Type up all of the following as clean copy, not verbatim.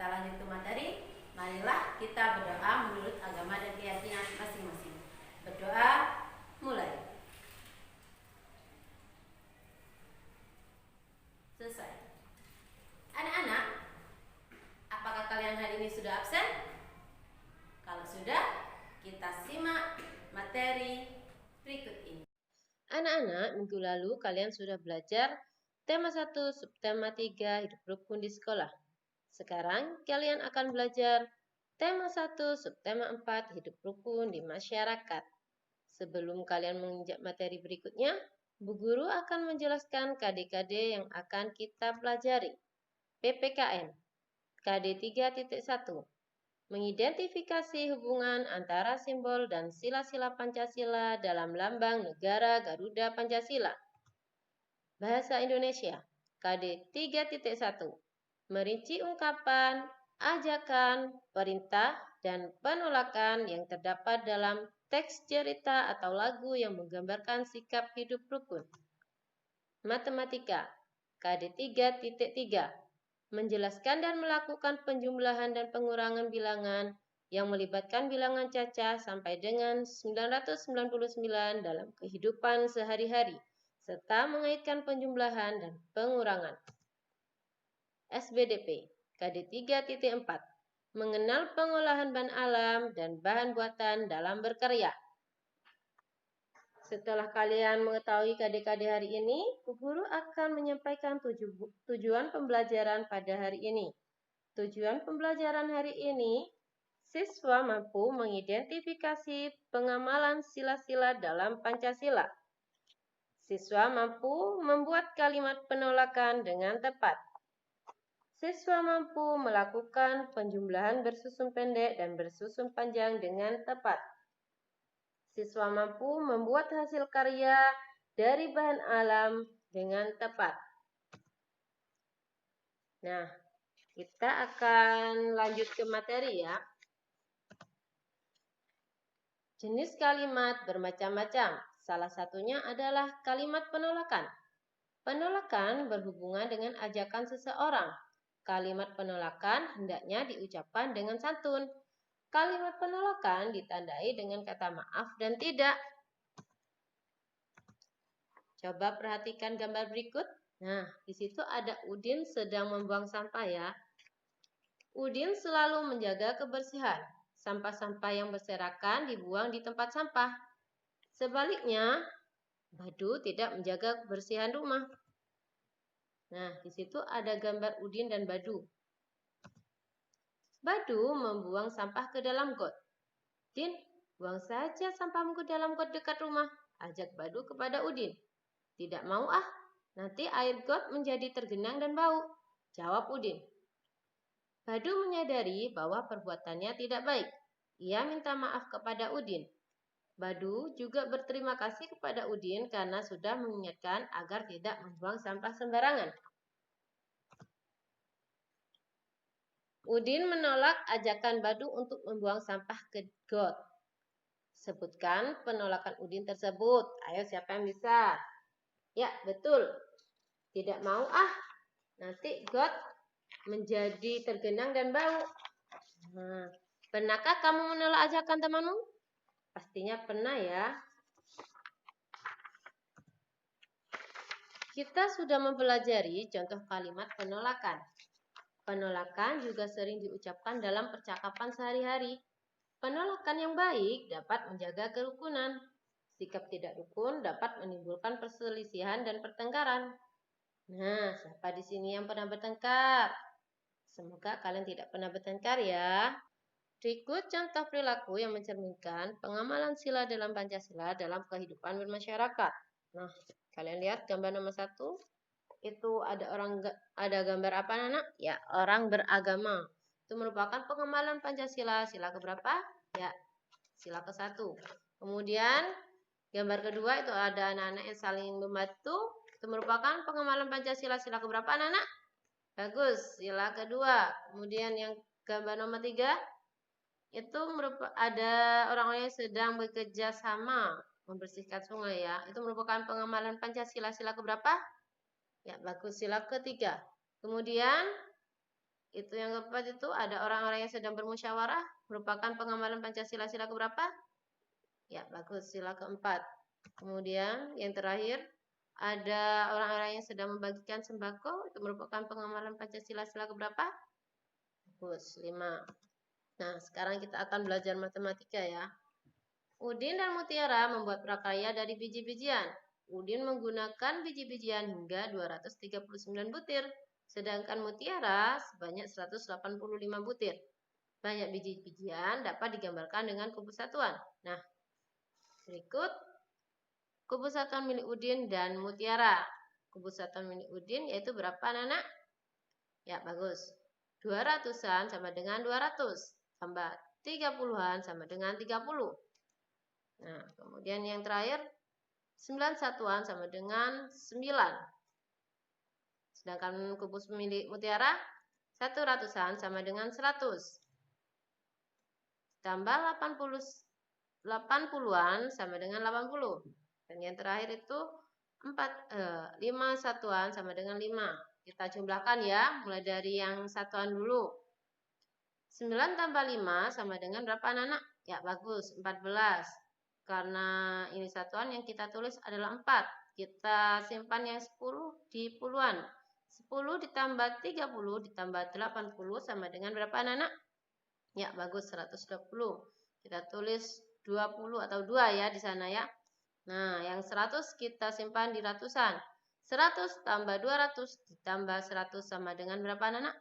kita lanjut ke materi. Marilah kita berdoa menurut agama dan keyakinan masing-masing. Berdoa, mulai. Selesai. Anak-anak, apakah kalian hari ini sudah absen? Kalau sudah, kita simak materi berikut ini. Anak-anak, minggu lalu kalian sudah belajar tema 1, subtema 3, hidup rukun di sekolah. Sekarang kalian akan belajar tema 1, subtema 4, hidup rukun di masyarakat. Sebelum kalian menginjak materi berikutnya, Bu Guru akan menjelaskan KD-KD yang akan kita pelajari. PPKN, KD 3.1, mengidentifikasi hubungan antara simbol dan sila-sila Pancasila dalam lambang negara Garuda Pancasila. Bahasa Indonesia, KD 3.1, merinci ungkapan, ajakan, perintah, dan penolakan yang terdapat dalam teks cerita atau lagu yang menggambarkan sikap hidup rukun. Matematika, KD 3.3, menjelaskan dan melakukan penjumlahan dan pengurangan bilangan yang melibatkan bilangan cacah sampai dengan 999 dalam kehidupan sehari-hari, serta mengaitkan penjumlahan dan pengurangan. SBDP, KD 3.4, mengenal pengolahan bahan alam dan bahan buatan dalam berkarya. Setelah kalian mengetahui KD-KD hari ini, Bu Guru akan menyampaikan tujuan pembelajaran pada hari ini. Tujuan pembelajaran hari ini, siswa mampu mengidentifikasi pengamalan sila-sila dalam Pancasila. Siswa mampu membuat kalimat penolakan dengan tepat. Siswa mampu melakukan penjumlahan bersusun pendek dan bersusun panjang dengan tepat. Siswa mampu membuat hasil karya dari bahan alam dengan tepat. Nah, kita akan lanjut ke materi ya. Jenis kalimat bermacam-macam. Salah satunya adalah kalimat penolakan. Penolakan berhubungan dengan ajakan seseorang. Kalimat penolakan hendaknya diucapkan dengan santun. Kalimat penolakan ditandai dengan kata maaf dan tidak. Coba perhatikan gambar berikut. Nah, di situ ada Udin sedang membuang sampah ya. Udin selalu menjaga kebersihan. Sampah-sampah yang berserakan dibuang di tempat sampah. Sebaliknya, Badu tidak menjaga kebersihan rumah. Nah, di situ ada gambar Udin dan Badu. Badu membuang sampah ke dalam got. Din, buang saja sampahmu ke dalam got dekat rumah, ajak Badu kepada Udin. Tidak mau ah, nanti air got menjadi tergenang dan bau, jawab Udin. Badu menyadari bahwa perbuatannya tidak baik. Ia minta maaf kepada Udin. Badu juga berterima kasih kepada Udin karena sudah mengingatkan agar tidak membuang sampah sembarangan. Udin menolak ajakan Badu untuk membuang sampah ke got. Sebutkan penolakan Udin tersebut. Ayo siapa yang bisa? Ya, betul. Tidak mau ah, nanti got menjadi tergenang dan bau. Nah, pernahkah kamu menolak ajakan temanmu? Pastinya pernah ya. Kita sudah mempelajari contoh kalimat penolakan. Penolakan juga sering diucapkan dalam percakapan sehari-hari. Penolakan yang baik dapat menjaga kerukunan. Sikap tidak rukun dapat menimbulkan perselisihan dan pertengkaran. Nah, siapa di sini yang pernah bertengkar? Semoga kalian tidak pernah bertengkar ya. Berikut contoh perilaku yang mencerminkan pengamalan sila dalam Pancasila dalam kehidupan bermasyarakat. Nah, kalian lihat gambar nomor 1. Itu ada gambar apa anak? Ya, orang beragama. Itu merupakan pengamalan Pancasila. Sila keberapa? Ya, sila ke-1. Kemudian gambar kedua itu ada anak-anak yang saling membantu. Itu merupakan pengamalan Pancasila. Sila keberapa anak-anak? Bagus, sila kedua. Kemudian yang gambar nomor 3 itu ada orang-orang yang sedang bekerja sama membersihkan sungai ya. Itu merupakan pengamalan Pancasila. Sila keberapa? Ya, bagus, sila ke-3. Kemudian Itu yang keempat itu ada orang-orang yang sedang bermusyawarah, merupakan pengamalan Pancasila sila keberapa? Ya, bagus, sila keempat. Kemudian yang terakhir, ada orang-orang yang sedang membagikan sembako, itu merupakan pengamalan Pancasila sila keberapa? Bagus, 5. Nah, sekarang kita akan belajar matematika ya. Udin dan Mutiara membuat prakarya dari biji-bijian. Udin menggunakan biji-bijian hingga 239 butir, sedangkan Mutiara sebanyak 185 butir. Banyak biji-bijian dapat digambarkan dengan kubus satuan. Nah, berikut kubus satuan milik Udin dan Mutiara. Kubus satuan milik Udin yaitu berapa, anak-anak? Ya, bagus. 200-an sama dengan 200. Tambah 30-an sama dengan 30. Nah, kemudian yang terakhir, 9 satuan sama dengan 9. Sedangkan kubus milik Mutiara, 100-an sama dengan 100. Tambah 80-an sama dengan 80. Dan yang terakhir itu 5 satuan sama dengan 5. Kita jumlahkan ya, mulai dari yang satuan dulu. 9 tambah 5 sama dengan berapa, anak-anak? Ya, bagus, 14. Karena ini satuan yang kita tulis adalah 4. Kita simpan yang 10 di puluhan. 10 ditambah 30 ditambah 80 sama dengan berapa, anak-anak? Ya, bagus, 120. Kita tulis 20 atau 2 ya di sana ya. Nah, yang 100 kita simpan di ratusan. 100 tambah 200 ditambah 100 sama dengan berapa, anak-anak?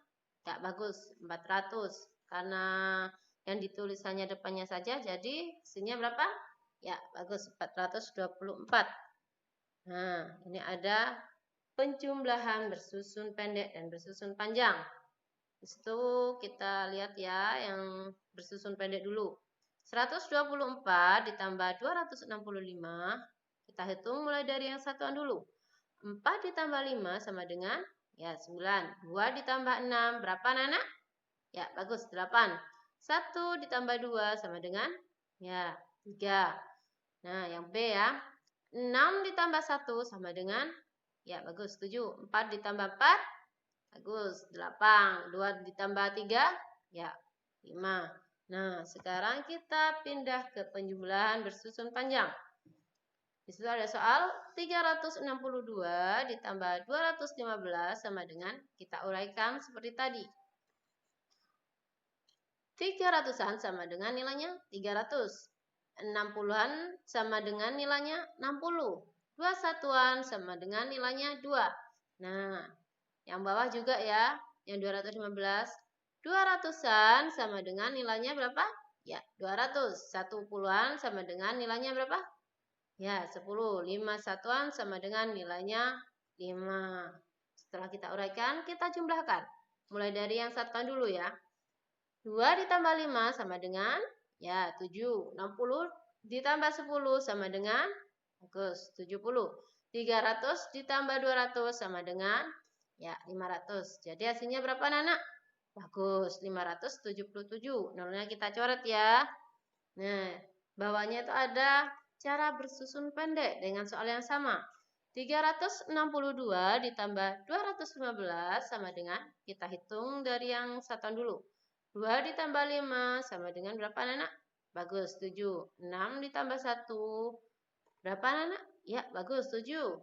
Ya, bagus, 400. Karena yang ditulis hanya depannya saja, jadi isinya berapa? Ya, bagus, 424. Nah, ini ada penjumlahan bersusun pendek dan bersusun panjang. Di situ kita lihat ya yang bersusun pendek dulu. 124 ditambah 265, kita hitung mulai dari yang satuan dulu. 4 ditambah 5 sama dengan ya 9. 2 ditambah 6 berapa, anak-anak? Ya, bagus, 8. 1 ditambah 2 sama dengan ya 3. Nah, yang B ya. 6 ditambah 1 sama dengan ya bagus 7. 4 ditambah 4 bagus 8. 2 ditambah 3 ya 5. Nah, sekarang kita pindah ke penjumlahan bersusun panjang. Di situ ada soal 362 ditambah 215 sama dengan kita uraikan seperti tadi. 300-an sama dengan nilainya 300. 60-an sama dengan nilainya 60. 2 satuan sama dengan nilainya 2. Nah, yang bawah juga ya, yang 215. 200-an sama dengan nilainya berapa? Ya, 200. 1 puluhan sama dengan nilainya berapa? Ya, 10. 5 satuan sama dengan nilainya 5. Setelah kita uraikan, kita jumlahkan. Mulai dari yang satuan dulu ya. 2 ditambah 5 sama dengan ya 7. 60 ditambah 10 sama dengan bagus 70. 300 ditambah 200 sama dengan ya 500. Jadi hasilnya berapa, anak-anak? Bagus, 577. Nolnya kita coret ya. Nah, bawahnya itu ada cara bersusun pendek dengan soal yang sama. 362 ditambah 215 sama dengan kita hitung dari yang satuan dulu. 2 ditambah 5 sama dengan berapa, anak-anak? Bagus, 7. 6 ditambah 1. Berapa, anak-anak? Ya, bagus, 7.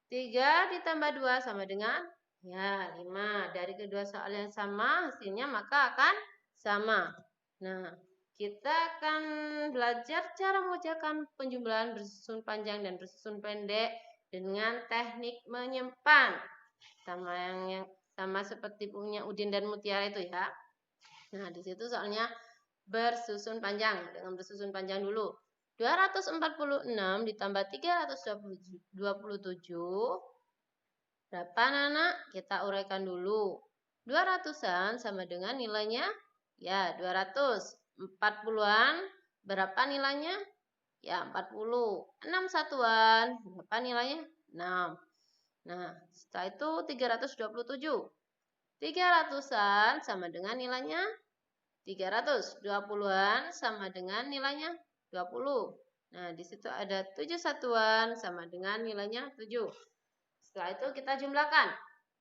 3 ditambah 2 sama dengan? Ya, 5. Dari kedua soal yang sama, hasilnya maka akan sama. Nah, kita akan belajar cara mengerjakan penjumlahan bersusun panjang dan bersusun pendek dengan teknik menyimpan. Sama seperti punya Udin dan Mutiara itu ya. Nah, di situ soalnya bersusun panjang. Dengan bersusun panjang dulu. 246 ditambah 327. Berapa, anak-anak? Kita uraikan dulu. 200-an sama dengan nilainya? Ya, 200. 40-an. Berapa nilainya? Ya, 40. 6 satuan. Berapa nilainya? 6. Nah, setelah itu 327. 300-an sama dengan nilainya 300. 20-an sama dengan nilainya 20. Nah, di situ ada 7 satuan sama dengan nilainya 7. Setelah itu kita jumlahkan.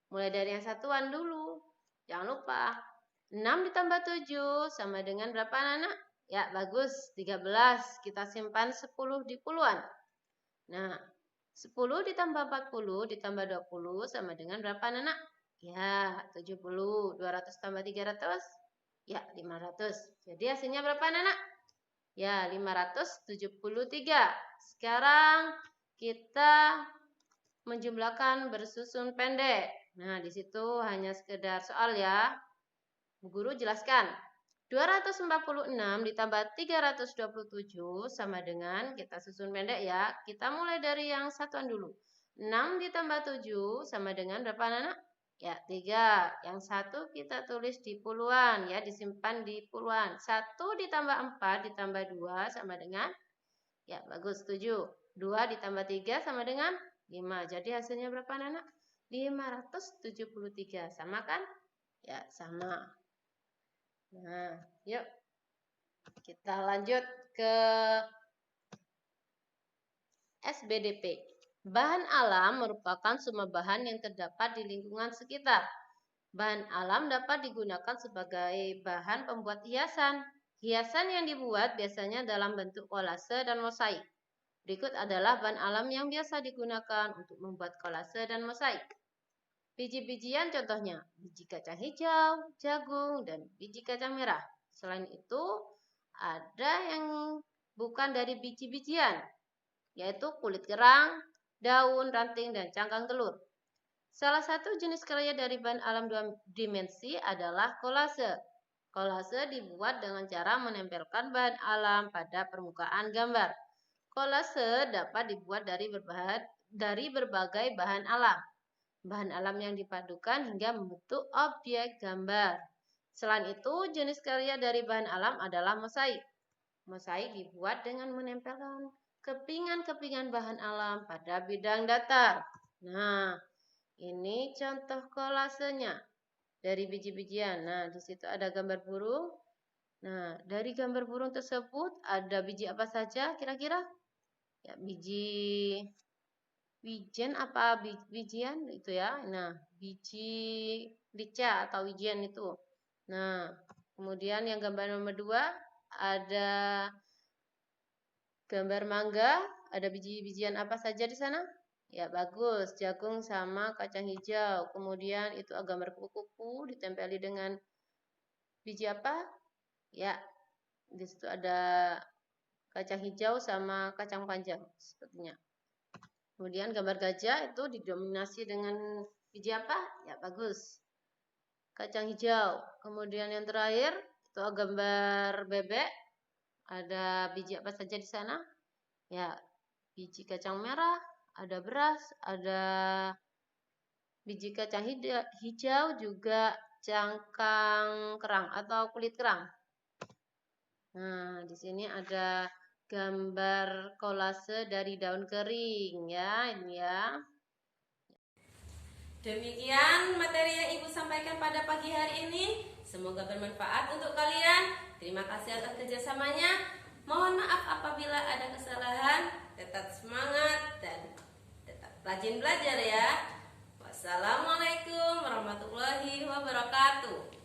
Mulai dari yang satuan dulu. Jangan lupa 6 ditambah 7 sama dengan berapa anak-anak? Ya, bagus. 13. Kita simpan 10 di puluhan. Nah, 10 ditambah 40 ditambah 20 sama dengan berapa anak-anak? Ya, 70. 200 tambah 300? Ya, 500. Jadi hasilnya berapa anak-anak? Ya, 573. Sekarang kita menjumlahkan bersusun pendek. Nah, di situ hanya sekedar soal ya. Bu Guru jelaskan. 246 ditambah 327 sama dengan, kita susun pendek ya. Kita mulai dari yang satuan dulu. 6 ditambah 7 sama dengan berapa anak? Ya, 3. Yang satu kita tulis di puluhan ya, disimpan di puluhan. 1 ditambah 4 ditambah 2 sama dengan, ya bagus, 7. 2 ditambah 3 sama dengan 5. Jadi hasilnya berapa anak? 573. Sama kan? Ya, sama. Nah, yuk kita lanjut ke SBDP. Bahan alam merupakan semua bahan yang terdapat di lingkungan sekitar. Bahan alam dapat digunakan sebagai bahan pembuat hiasan. Hiasan yang dibuat biasanya dalam bentuk kolase dan mosaik. Berikut adalah bahan alam yang biasa digunakan untuk membuat kolase dan mosaik. Biji-bijian contohnya, biji kacang hijau, jagung, dan biji kacang merah. Selain itu, ada yang bukan dari biji-bijian, yaitu kulit kerang, daun, ranting, dan cangkang telur. Salah satu jenis karya dari bahan alam dua dimensi adalah kolase. Kolase dibuat dengan cara menempelkan bahan alam pada permukaan gambar. Kolase dapat dibuat dari berbagai bahan alam. Bahan alam yang dipadukan hingga membentuk objek gambar. Selain itu, jenis karya dari bahan alam adalah mosaik. Mosaik dibuat dengan menempelkan kepingan-kepingan bahan alam pada bidang datar. Nah, ini contoh kolasenya dari biji-bijian. Nah, di situ ada gambar burung. Nah, dari gambar burung tersebut ada biji apa saja kira-kira? Ya, biji wijen apa bijian itu ya. Nah, biji lica atau wijen itu. Nah, kemudian yang gambar nomor 2 ada gambar mangga, ada biji-bijian apa saja di sana? Ya, bagus, jagung sama kacang hijau. Kemudian itu gambar kupu-kupu ditempeli dengan biji apa? Ya, di situ ada kacang hijau sama kacang panjang sepertinya. Kemudian gambar gajah itu didominasi dengan biji apa? Ya, bagus, kacang hijau. Kemudian yang terakhir itu gambar bebek. Ada biji apa saja di sana? Ya, biji kacang merah, ada beras, ada biji kacang hijau, juga cangkang kerang atau kulit kerang. Nah, di sini ada gambar kolase dari daun kering ya, ini ya. Demikian materi yang Ibu sampaikan pada pagi hari ini. Semoga bermanfaat untuk kalian. Terima kasih atas kerjasamanya. Mohon maaf apabila ada kesalahan. Tetap semangat dan tetap rajin belajar ya. Wassalamualaikum warahmatullahi wabarakatuh.